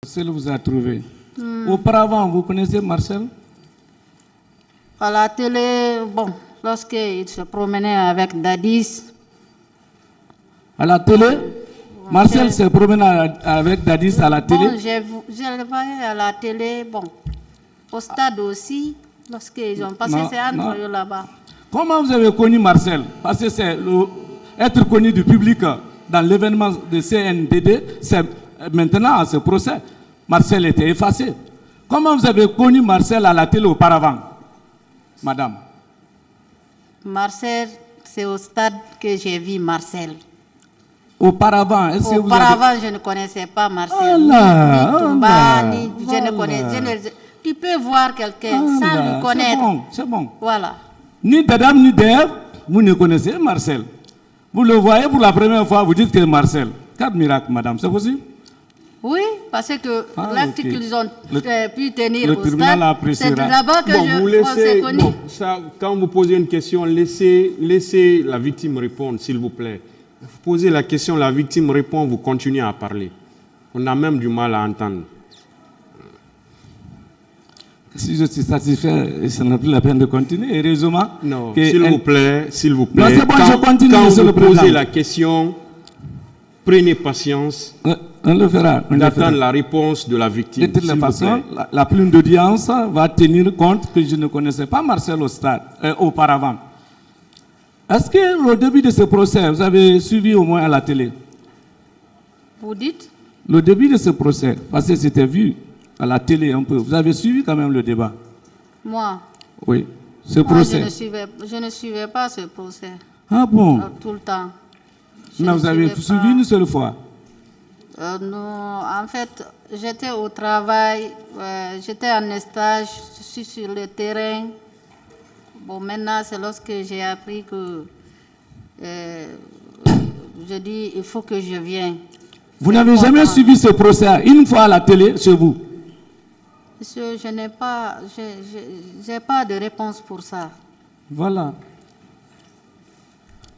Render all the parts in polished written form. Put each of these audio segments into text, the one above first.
Marcel vous a trouvé. Auparavant, vous connaissez Marcel? À la télé, bon, lorsqu'il se promenait avec Dadis. À la télé? Marcel se promenait avec Dadis à la télé? Bon, je le voyais à la télé, bon. Au stade aussi, lorsqu'ils ont passé ces entre eux là-bas. Comment vous avez connu Marcel? Parce que c'est être connu du public dans l'événement de CNDD, c'est maintenant à ce procès. Marcel était effacé. Comment vous avez connu Marcel à la télé auparavant, madame? Marcel, c'est au stade que j'ai vu Marcel. Auparavant, est-ce que vous avez... je ne connaissais pas Marcel. Je ne connais. Tu peux voir quelqu'un sans le connaître. C'est bon. Voilà. Ni d'Adam ni d'Ève, vous ne connaissez Marcel. Vous le voyez pour la première fois, vous dites que Marcel. Quel miracle, madame, c'est possible? Oui, parce que l'acte qu'ils ont pu tenir au stade, c'est là-bas que on s'est connu. Quand vous posez une question, laissez la victime répondre, s'il vous plaît. Vous posez la question, la victime répond, vous continuez à parler. On a même du mal à entendre. Si je suis satisfait, ça n'a plus la peine de continuer. Heureusement. Non, s'il vous plaît. Non, c'est bon, je continue, quand monsieur vous le président. posez la question, prenez patience. On le fera. D'attendre la réponse de la victime. De toute façon, la plume d'audience va tenir compte que je ne connaissais pas Marcel au stade, auparavant. Est-ce que le début de ce procès, vous avez suivi au moins à la télé? Vous dites? Le début de ce procès, parce que c'était vu à la télé un peu. Vous avez suivi quand même le débat? Moi? Oui. Ce procès? Je ne suivais pas ce procès. Ah bon? Tout le temps. Mais vous avez suivi une seule fois? Non, en fait, j'étais au travail, j'étais en stage, je suis sur le terrain. Bon, maintenant, c'est lorsque j'ai appris que je dis, il faut que je vienne. Vous n'avez jamais suivi ce procès une fois à la télé chez vous? Monsieur, je n'ai pas, j'ai pas de réponse pour ça. Voilà.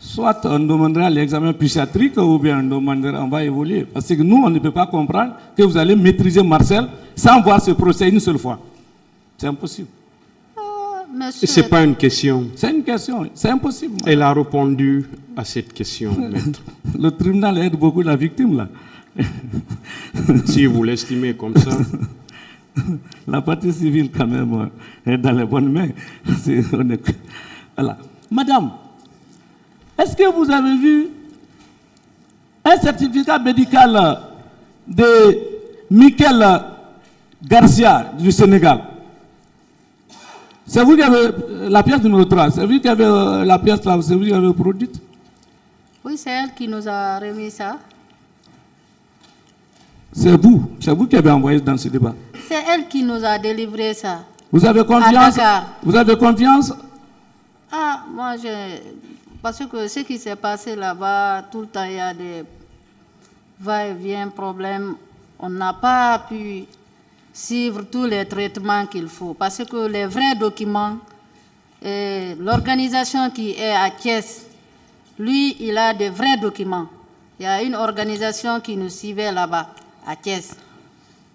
Soit on demandera l'examen psychiatrique ou bien on va évoluer. Parce que nous, on ne peut pas comprendre que vous allez maîtriser Marcel sans voir ce procès une seule fois. C'est impossible. Ce n'est pas une question. C'est une question, c'est impossible. Elle a répondu à cette question, maître. Le tribunal aide beaucoup la victime, là. Si vous l'estimez comme ça. La partie civile, quand même, est dans les bonnes mains. Voilà. Madame, est-ce que vous avez vu un certificat médical de Michael Garcia du Sénégal? C'est vous qui avez la pièce numéro 3, c'est vous qui avez la pièce là, c'est vous qui avez produite? Oui, c'est elle qui nous a remis ça. C'est vous qui avez envoyé dans ce débat. C'est elle qui nous a délivré ça. Vous avez confiance? Vous avez confiance? Ah, moi, parce que ce qui s'est passé là-bas, tout le temps, il y a des va-et-vient, problèmes. On n'a pas pu suivre tous les traitements qu'il faut. Parce que les vrais documents, l'organisation qui est à Thiès, lui, il a de vrais documents. Il y a une organisation qui nous suivait là-bas, à Thiès.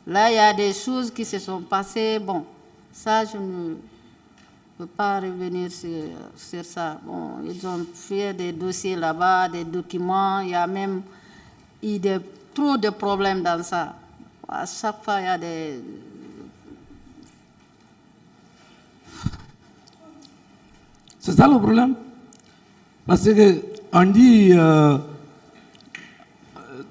Là, il y a des choses qui se sont passées. Bon, ça, je ne peux pas revenir sur ça. Bon, ils ont fait des dossiers là-bas, des documents. Il y a même eu trop de problèmes dans ça. À chaque fois, il y a des... C'est ça le problème. Parce qu'on dit,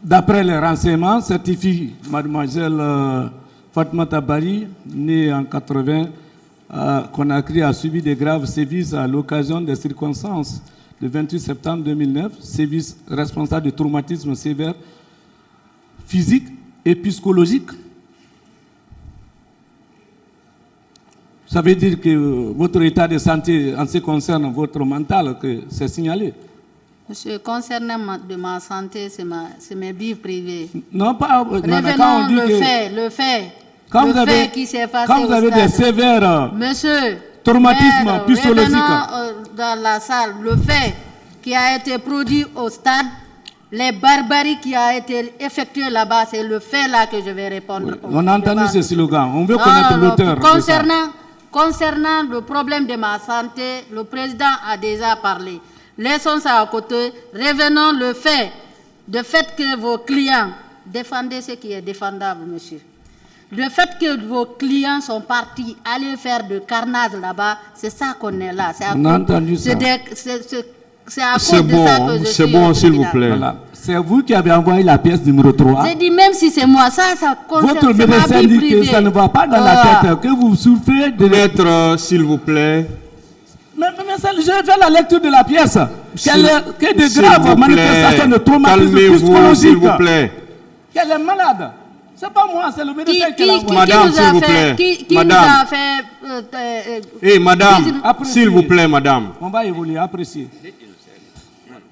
d'après les renseignements, certifie mademoiselle Fatmata Bari, née en 80, Conakry a subi des graves sévices à l'occasion des circonstances du 28 septembre 2009, sévices responsables de traumatisme sévère physique et psychologique. Ça veut dire que votre état de santé en ce qui concerne votre mental, que c'est signalé. Monsieur, concernant de ma santé, c'est mes vies privées. Non, pas... Revenons le fait qui s'est passé quand vous avez des sévères traumatismes psychologiques. Dans la salle, le fait qui a été produit au stade, les barbaries qui a été effectuées là-bas, c'est le fait là que je vais répondre. Oui, on a entendu ce slogan. On veut connaître l'auteur. Concernant le problème de ma santé, le président a déjà parlé. Laissons ça à côté. Revenons le fait que vos clients, défendez ce qui est défendable, monsieur. Le fait que vos clients sont partis aller faire de carnage là-bas, c'est ça qu'on est là. On a entendu ça. C'est à cause de ça que je suis. C'est bon, s'il vous plaît. Voilà. C'est vous qui avez envoyé la pièce numéro 3. J'ai dit, même si c'est moi, ça concerne votre médecin dit que ça ne va pas dans la tête, que vous souffrez de... Maître, s'il vous plaît. Mais je fais la lecture de la pièce. Que de graves manifestations de traumatisme psychologique. S'il vous plaît. Qu'elle est malade. C'est pas moi, c'est le médecin qui l'a envoyé. Madame, s'il vous plaît. Qui nous a fait... madame, s'il vous plaît, madame. On va évoluer, apprécier.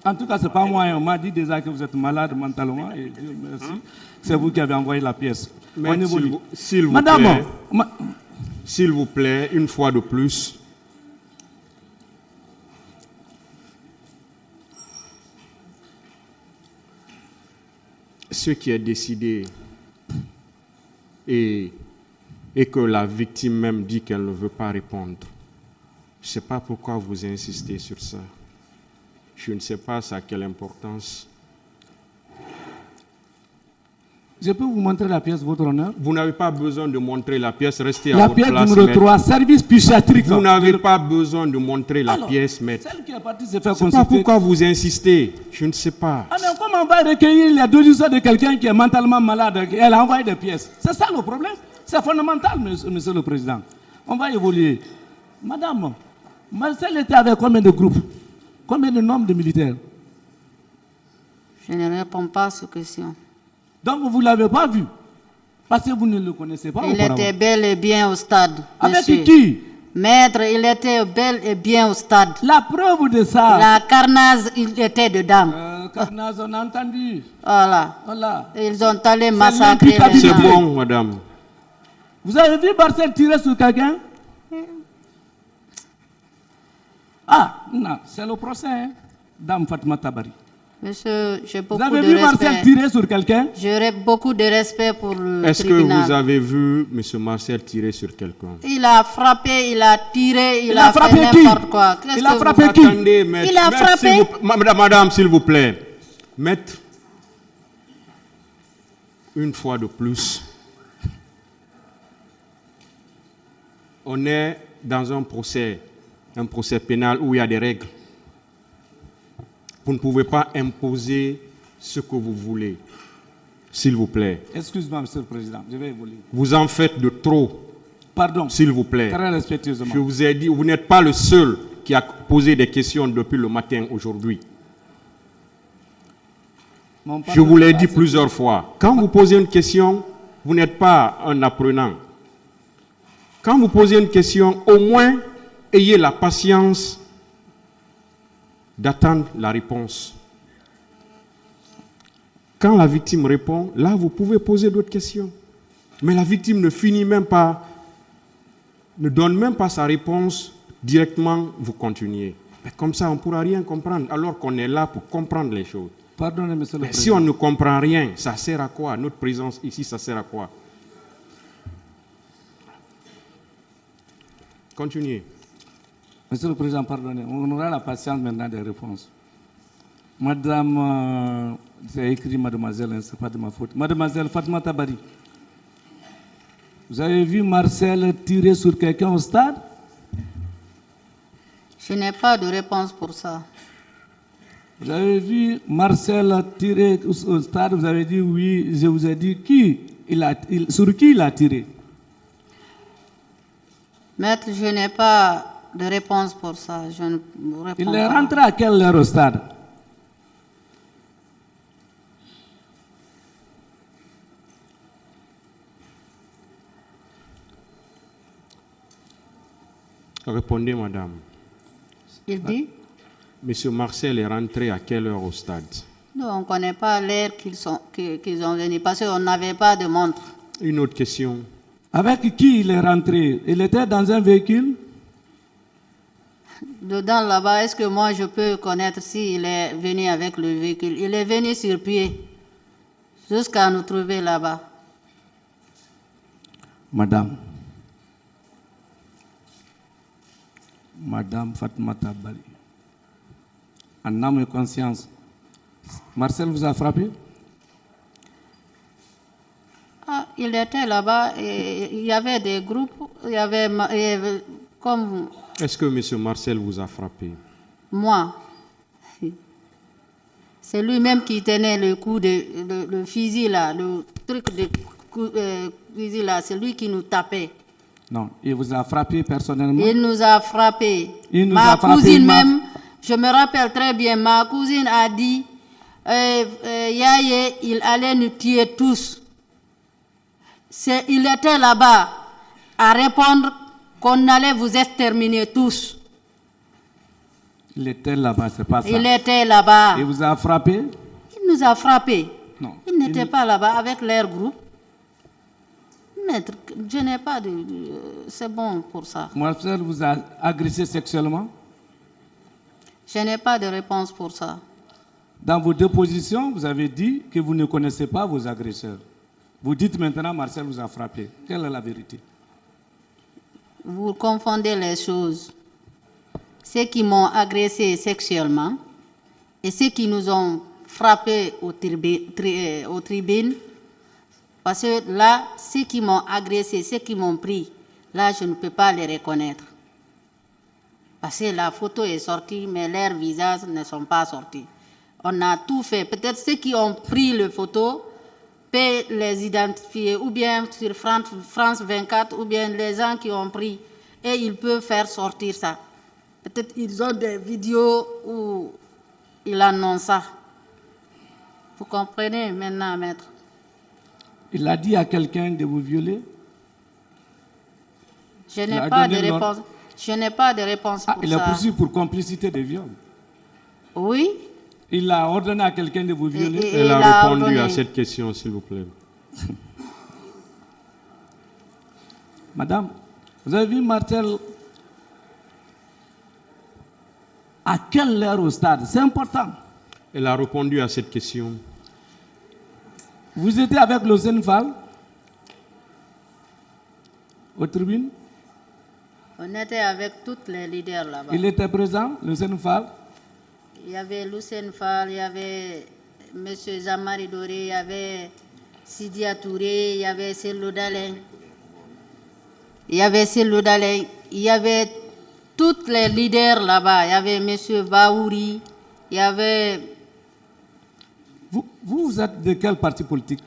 En tout cas, ce n'est pas moi. On m'a dit déjà que vous êtes malade mentalement. Et Dieu merci. C'est vous qui avez envoyé la pièce. On évolue. S'il vous Madame, plaît. S'il vous plaît, une fois de plus. Ce qui est décidé et que la victime même dit qu'elle ne veut pas répondre. Je ne sais pas pourquoi vous insistez sur ça. Je ne sais pas ça a quelle importance. Je peux vous montrer la pièce, votre honneur? Vous n'avez pas besoin de montrer la pièce, restez à la votre place. La pièce numéro 3, service psychiatrique. Vous n'avez pas besoin de montrer la pièce, maître. Celle qui est partie se faire consulter. Je ne sais pas pourquoi vous insistez. Je ne sais pas. Ah, mais comment on va recueillir les dossiers de quelqu'un qui est mentalement malade? Elle a envoyé des pièces. C'est ça le problème. C'est fondamental, monsieur le Président. On va évoluer. Madame, Marcel était avec combien de groupes? Combien de nombre de militaires? Je ne réponds pas à cette question. Donc vous ne l'avez pas vu? Parce que vous ne le connaissez pas. Il était bel et bien au stade. Avec monsieur. Qui? Maître, il était bel et bien au stade. La preuve de ça. La carnage, il était dedans. Carnage, on a entendu. Voilà. Ils ont allé massacrer les gens. C'est bon, madame. Vous avez vu Marcel tirer sur quelqu'un? Ah, non, c'est le procès, hein? Dame Fatma Tabari. Monsieur, j'ai beaucoup de respect. Vous avez vu Marcel tirer sur quelqu'un? J'aurais beaucoup de respect pour le tribunal. Est-ce que vous avez vu M. Marcel tirer sur quelqu'un? Il a frappé, il a tiré, il a fait n'importe quoi. Il a frappé qui? Il a frappé. Madame, s'il vous plaît. Maître, une fois de plus, on est dans un procès pénal où il y a des règles. Vous ne pouvez pas imposer ce que vous voulez. S'il vous plaît. Excuse-moi, Monsieur le Président, je vais évoluer. Vous en faites de trop. Pardon. S'il vous plaît. Très respectueusement. Je vous ai dit, vous n'êtes pas le seul qui a posé des questions depuis le matin aujourd'hui. Je vous l'ai dit plusieurs fois. Quand vous posez une question, vous n'êtes pas un apprenant. Quand vous posez une question, au moins, ayez la patience d'attendre la réponse. Quand la victime répond, là, vous pouvez poser d'autres questions. Mais la victime ne finit même pas, ne donne même pas sa réponse, directement, vous continuez. Mais comme ça, on ne pourra rien comprendre, alors qu'on est là pour comprendre les choses. Pardonnez, Monsieur le Président. Si on ne comprend rien, ça sert à quoi? Notre présence ici, ça sert à quoi? Continuez. Monsieur le Président, pardonnez, on aura la patience maintenant des réponses. Madame, c'est écrit mademoiselle, ce n'est pas de ma faute. Mademoiselle Fatma Tabari, vous avez vu Marcel tirer sur quelqu'un au stade? Je n'ai pas de réponse pour ça. Vous avez vu Marcel tirer au stade, vous avez dit oui, je vous ai dit sur qui il a tiré? Maître, je n'ai pas de réponse pour ça. Je ne réponds Il est rentré à quelle heure au stade? Répondez, madame. Il dit? Monsieur Marcel est rentré à quelle heure au stade? Non, on ne connaît pas l'heure qu'ils ont venu parce qu'on n'avait pas de montre. Une autre question. Avec qui il est rentré? Il était dans un véhicule? Dedans là-bas, est-ce que moi je peux connaître s'il est venu avec le véhicule? Il est venu sur pied jusqu'à nous trouver là-bas. Madame Fatoumata Bali, en âme et conscience, Marcel vous a frappé? Ah, il était là-bas et il y avait des groupes, il y avait comme Est-ce que M. Marcel vous a frappé? moi. C'est lui-même qui tenait le coup le fusil là, le truc de fusil là, c'est lui qui nous tapait. Non, il vous a frappé personnellement? Il nous a frappé. Il nous Ma a frappé, cousine même, je me rappelle très bien, ma cousine a dit, Yaye, il allait nous tuer tous. Il était là-bas à répondre qu'on allait vous exterminer tous. Il était là-bas, c'est pas ça. Il était là-bas. Il vous a frappé? Il nous a frappés. Non. Il n'était pas là-bas avec leur groupe. Maître, je n'ai pas de... c'est bon pour ça. Marcel vous a agressé sexuellement? Je n'ai pas de réponse pour ça. Dans vos dépositions, vous avez dit que vous ne connaissez pas vos agresseurs. Vous dites maintenant Marcel vous a frappé. Quelle est la vérité? Vous confondez les choses. Ceux qui m'ont agressé sexuellement et ceux qui nous ont frappés aux tribunes, parce que là, ceux qui m'ont agressé, ceux qui m'ont pris, là, je ne peux pas les reconnaître. Parce que la photo est sortie, mais leurs visages ne sont pas sortis. On a tout fait. Peut-être ceux qui ont pris les photos peuvent les identifier, ou bien sur France 24, ou bien les gens qui ont pris, et ils peuvent faire sortir ça. Peut-être ils ont des vidéos où ils annoncent ça. Vous comprenez maintenant, maître? Il a dit à quelqu'un de vous violer? Je n'ai pas de réponse. Je n'ai pas de réponse pour ça. Il est poursuivi pour complicité de viol. Oui. Il a ordonné à quelqu'un de vous violer? Elle a répondu à cette question, s'il vous plaît. Madame, vous avez vu Marcel à quelle heure au stade? C'est important. Elle a répondu à cette question. Vous étiez avec Losène Fall aux tribunes? On était avec tous les leaders là-bas. Il était présent, Losène Fall? Il y avait Lucien Fall, il y avait M. Zamari Doré, il y avait Sidia Touré, il y avait Selou Dalin. Il y avait tous les leaders là-bas. Il y avait M. Baouri, il y avait... Vous êtes de quel parti politique?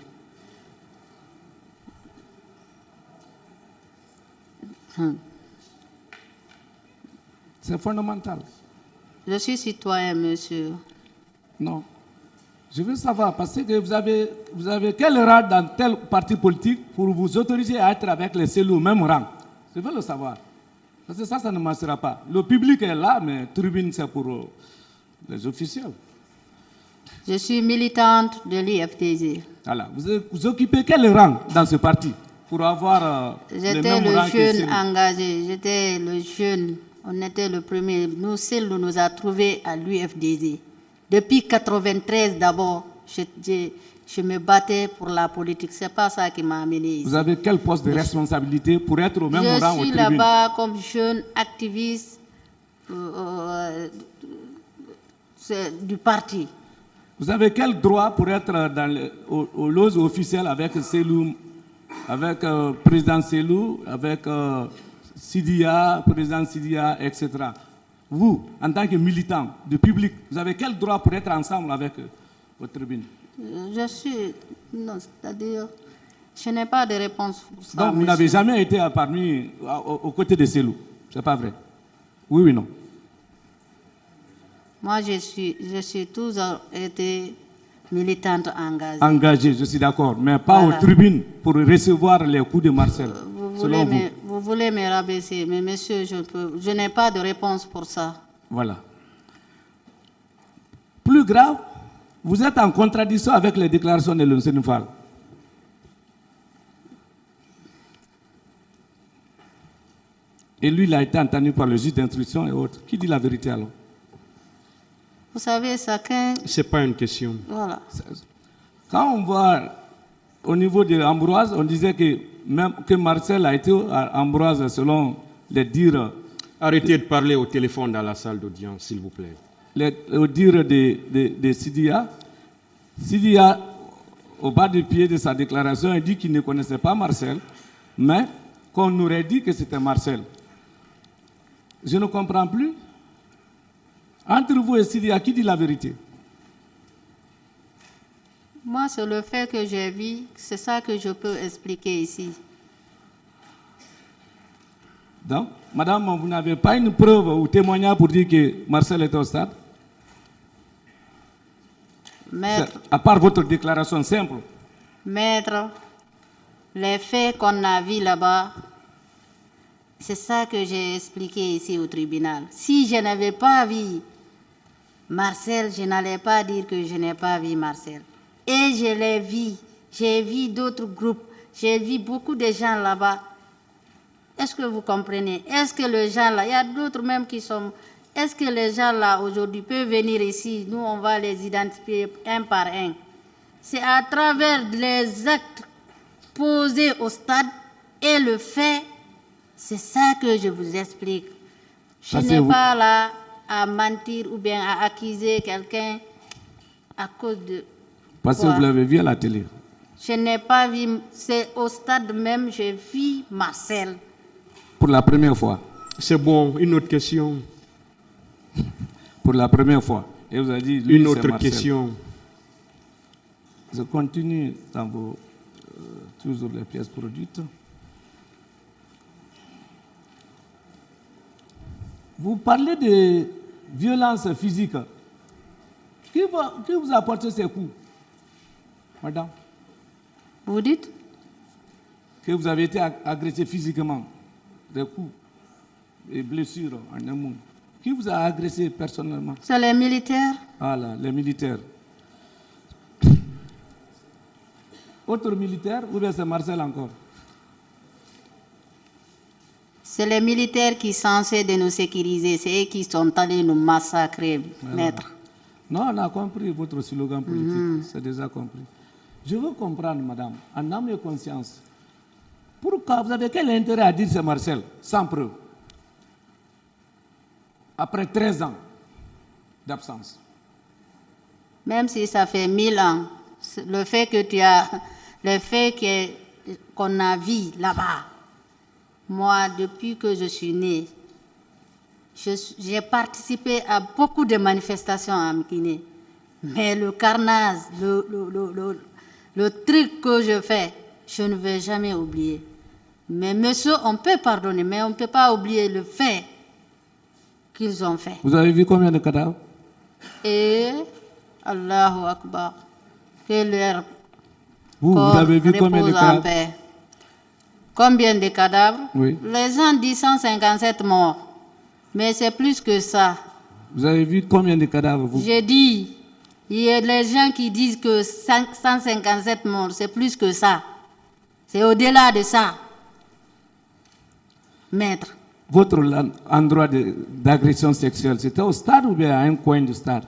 C'est fondamental. Je suis citoyen, monsieur. Non. Je veux savoir, parce que vous avez quel rang dans tel parti politique pour vous autoriser à être avec les cellules au même rang? Je veux le savoir. Parce que ça ne marchera pas. Le public est là, mais tribune, c'est pour les officiels. Je suis militante de l'IFDZ. Voilà. Vous occupez quel rang dans ce parti pour avoir le même rang que J'étais le jeune celui? engagé, j'étais le jeune. On était le premier. Nous, Selou nous a trouvés à l'UFDZ. Depuis 1993 d'abord, je me battais pour la politique. Ce n'est pas ça qui m'a amené ici. Vous avez quel poste de responsabilité pour être au même rang au Je suis tribune? là-bas comme jeune activiste du parti. Vous avez quel droit pour être au loge officiel avec Selou, avec président Selou, avec Sidia, président Sidia, etc. Vous, en tant que militant du public, vous avez quel droit pour être ensemble avec votre tribune? Je suis... Non, c'est-à-dire... Je n'ai pas de réponse pour ça. Donc, vous n'avez jamais été aux côtés de Selou. Ce n'est pas vrai? Oui ou non? Moi, je suis toujours été militante engagée. Engagée, je suis d'accord, mais pas Voilà. aux tribunes pour recevoir les coups de Marcel. Vous voulez me rabaisser, mais monsieur, je n'ai pas de réponse pour ça. Voilà. Plus grave, vous êtes en contradiction avec les déclarations de Losène Fall. Et lui, il a été entendu par le juge d'instruction et autres. Qui dit la vérité alors? Vous savez, chacun... Ce n'est pas une question. Voilà. Quand on voit au niveau de Ambroise, on disait que même que Marcel a été Ambroise selon les dires. Arrêtez de parler au téléphone dans la salle d'audience, s'il vous plaît. Au dire de Sidia. Sidia, au bas du pied de sa déclaration, il dit qu'il ne connaissait pas Marcel, mais qu'on aurait dit que c'était Marcel. Je ne comprends plus. Entre vous et Sidia, qui dit la vérité? Moi, c'est le fait que j'ai vu, c'est ça que je peux expliquer ici. Donc, madame, vous n'avez pas une preuve ou témoignage pour dire que Marcel était au stade? Maître, À part votre déclaration simple. maître, les faits qu'on a vus là-bas, c'est ça que j'ai expliqué ici au tribunal. Si je n'avais pas vu Marcel, je n'allais pas dire que je n'ai pas vu Marcel. Et je l'ai vu. J'ai vu d'autres groupes. J'ai vu beaucoup de gens là-bas. Est-ce que vous comprenez? Est-ce que les gens là, il y a d'autres même qui sont... Est-ce que les gens là aujourd'hui peuvent venir ici? Nous, on va les identifier un par un. C'est à travers les actes posés au stade et le fait, c'est ça que je vous explique. Je n'ai pas là à mentir ou bien à accuser quelqu'un à cause de... Parce que vous l'avez vu à la télé. Je n'ai pas vu, c'est au stade même, j'ai vu Marcel. Pour la première fois. C'est bon, une autre question. Pour la première fois. Et vous avez dit, lui, Une autre Marcel. question. Je continue dans vos, toujours les pièces produites. Vous parlez de violence physique. Qui vous a apporté ces coups, madame? Vous dites? Que vous avez été agressé physiquement, des coups et blessures en un monde. Qui vous a agressé personnellement? C'est les militaires. Voilà, les militaires. Autre militaire, ou bien c'est Marcel encore? C'est les militaires qui sont censés de nous sécuriser. C'est eux qui sont allés nous massacrer, maître. Non, on a compris votre slogan politique, c'est déjà compris. Je veux comprendre, madame, en âme et conscience, pourquoi vous avez quel intérêt à dire c'est Marcel, sans preuve, après 13 ans d'absence? Même si ça fait 1000 ans, le fait que tu as, le fait qu'on a vu là-bas, moi, depuis que je suis née, j'ai participé à beaucoup de manifestations en Guinée. Mais le carnage, le truc que je fais, je ne vais jamais oublier. Mais monsieur, on peut pardonner, mais on ne peut pas oublier le fait qu'ils ont fait. Vous avez vu combien de cadavres? Et, Allahu Akbar, que leur Vous avez vu combien de repose en cadavres? paix. Combien de cadavres? Oui. Les gens disent 157 morts. Mais c'est plus que ça. Vous avez vu combien de cadavres, vous? J'ai dit, il y a les gens qui disent que 157 morts, c'est plus que ça. C'est au-delà de ça. Maître. Votre endroit d'agression sexuelle, c'était au stade ou bien à un coin du stade?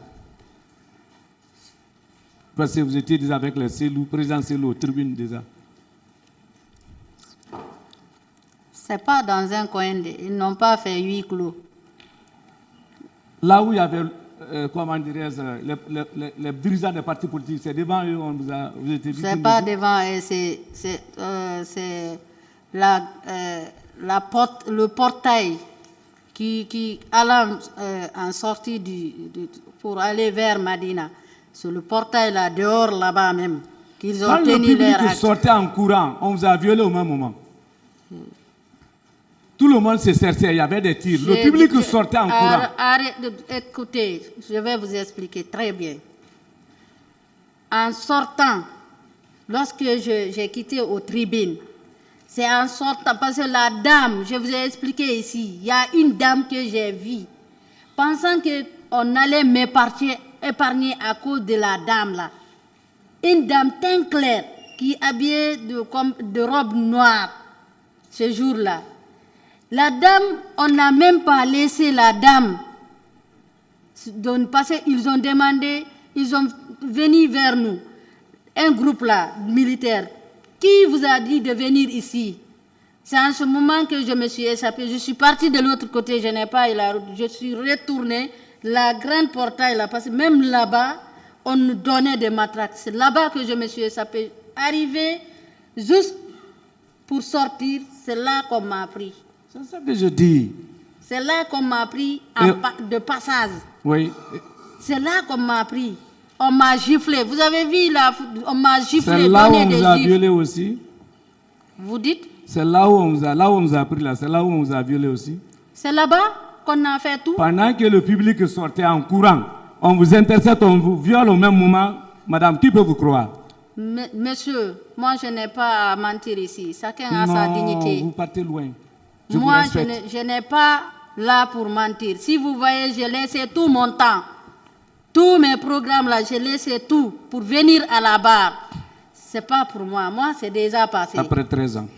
Parce que vous étiez déjà avec les Célou, président Célou, aux tribunes déjà. C'est pas dans un coin, ils n'ont pas fait 8 clos. Là où il y avait, comment dirais-je, les dirigeants des partis politiques, c'est devant eux, vous étiez victime. C'est pas devant eux, c'est le portail qui allant en sortie pour aller vers Madina. C'est le portail là, dehors là-bas même, qu'ils ont tenu leur Quand le public sortait en courant, on vous a violé au même moment. Tout le monde se cherchait, il y avait des tirs. Le public sortait en courant. Écoutez, je vais vous expliquer très bien. En sortant, lorsque j'ai quitté aux tribunes, c'est en sortant, parce que la dame, je vous ai expliqué ici, il y a une dame que j'ai vue, pensant qu'on allait m'épargner à cause de la dame là. Une dame teint clair, qui habillée de robe noire ce jour-là. La dame, on n'a même pas laissé la dame. Parce qu'ils ont demandé, ils ont venu vers nous. Un groupe là, militaire. Qui vous a dit de venir ici? C'est en ce moment que je me suis échappée. Je suis partie de l'autre côté, je n'ai pas eu la route. Je suis retournée. La grande portail là, parce que même là-bas, on nous donnait des matraques. C'est là-bas que je me suis échappée. Arrivée, juste pour sortir, c'est là qu'on m'a pris. C'est ça que je dis. C'est là qu'on m'a pris de passage. Oui. C'est là qu'on m'a pris. On m'a giflé. Vous avez vu là, on m'a giflé. C'est là où on vous a violé aussi. Vous dites? C'est là où on vous a pris là. C'est là où on vous a violé aussi. C'est là-bas qu'on a fait tout. Pendant que le public sortait en courant, on vous intercepte, on vous viole au même moment. Madame, qui peut vous croire? Monsieur, moi je n'ai pas à mentir ici. Chacun a sa dignité. Vous partez loin. Moi, je n'ai pas là pour mentir. Si vous voyez, j'ai laissé tout mon temps. Tous mes programmes là, j'ai laissé tout pour venir à la barre. Ce n'est pas pour moi. Moi, c'est déjà passé. Après 13 ans.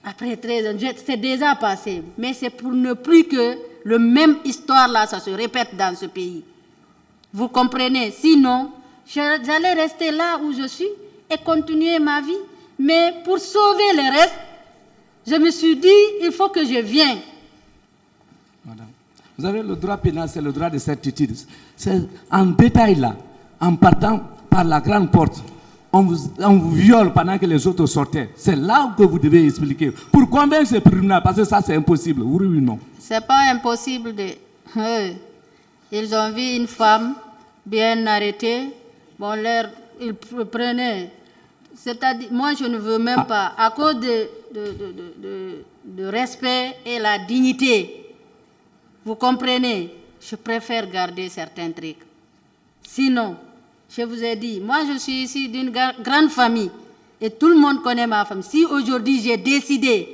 Après 13 ans, c'est déjà passé. Mais c'est pour ne plus que le même histoire là, ça se répète dans ce pays. Vous comprenez? Sinon, j'allais rester là où je suis et continuer ma vie. Mais pour sauver le reste, je me suis dit, il faut que je vienne. Madame, vous avez le droit pénal, c'est le droit de certitude. C'est en détail là, en partant par la grande porte, on vous viole pendant que les autres sortaient. C'est là que vous devez expliquer. Pour convaincre ces tribunaux, parce que ça c'est impossible, oui ou non? C'est pas impossible de... Ils ont vu une femme bien arrêtée. Bon, ils prenaient... C'est-à-dire, moi je ne veux même pas, à cause de respect et la dignité, vous comprenez, je préfère garder certains trucs. Sinon, je vous ai dit, moi je suis ici d'une grande famille et tout le monde connaît ma famille. Si aujourd'hui j'ai décidé,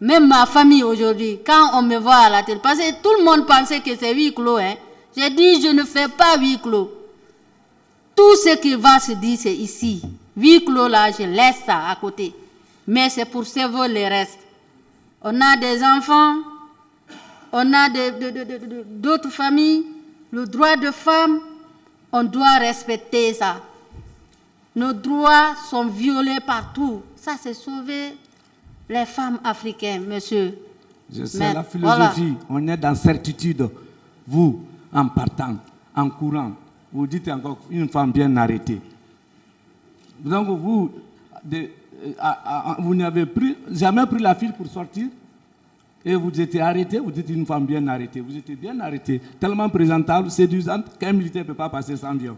même ma famille aujourd'hui, quand on me voit à la télé, parce que tout le monde pensait que c'est huis clos, hein, j'ai dit je ne fais pas huis clos. Tout ce qui va se dire c'est ici. Huis clos là, je laisse ça à côté. Mais c'est pour sauver les restes. On a des enfants, on a d'autres familles, le droit de femme, on doit respecter ça. Nos droits sont violés partout. Ça, c'est sauver les femmes africaines, monsieur. Je sais la philosophie. Voilà. On est dans certitude. Vous, en partant, en courant, vous dites encore une femme bien arrêtée. Donc vous n'avez jamais pris la file pour sortir et vous étiez arrêté, vous dites une femme bien arrêtée. Vous étiez bien arrêté, tellement présentable, séduisante, qu'un militaire ne peut pas passer sans viol.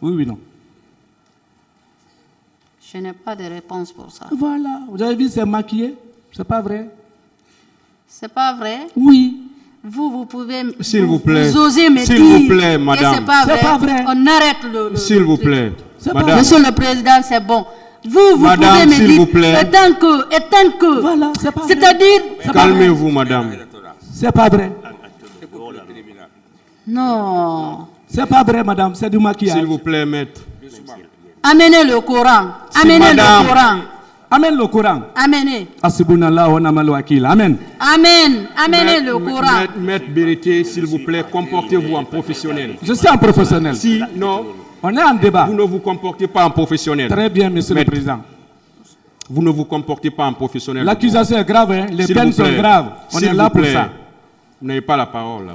Oui ou non? Je n'ai pas de réponse pour ça. Voilà, vous avez vu, c'est maquillé, c'est pas vrai? C'est pas vrai? Oui. Vous pouvez, s'il vous plaît, vous osez me s'il dire vous plaît, madame. que c'est pas vrai. On arrête le s'il vous plaît, madame. Monsieur le Président, c'est bon. Vous madame, pouvez me dire, vous plaît. Étant que, voilà, c'est pas vrai. C'est-à-dire... Calmez-vous, madame. C'est pas vrai. Non. C'est pas vrai, madame, c'est du maquillage. S'il vous plaît, maître. Amenez le Coran. Amenez le Coran. Amène le Coran. Amenez. Asibunallah wa ni'mal wakil. Amen. Amen. Amenez le Coran. Maître Berete, s'il vous plaît, comportez-vous en professionnel. Je suis un professionnel. Si, non. On est en débat. Vous ne vous comportez pas en professionnel. Très bien, monsieur le Président. Vous ne vous comportez pas en professionnel. L'accusation est grave, hein? Les peines sont graves. On est là pour ça. Vous n'avez pas la parole. Là.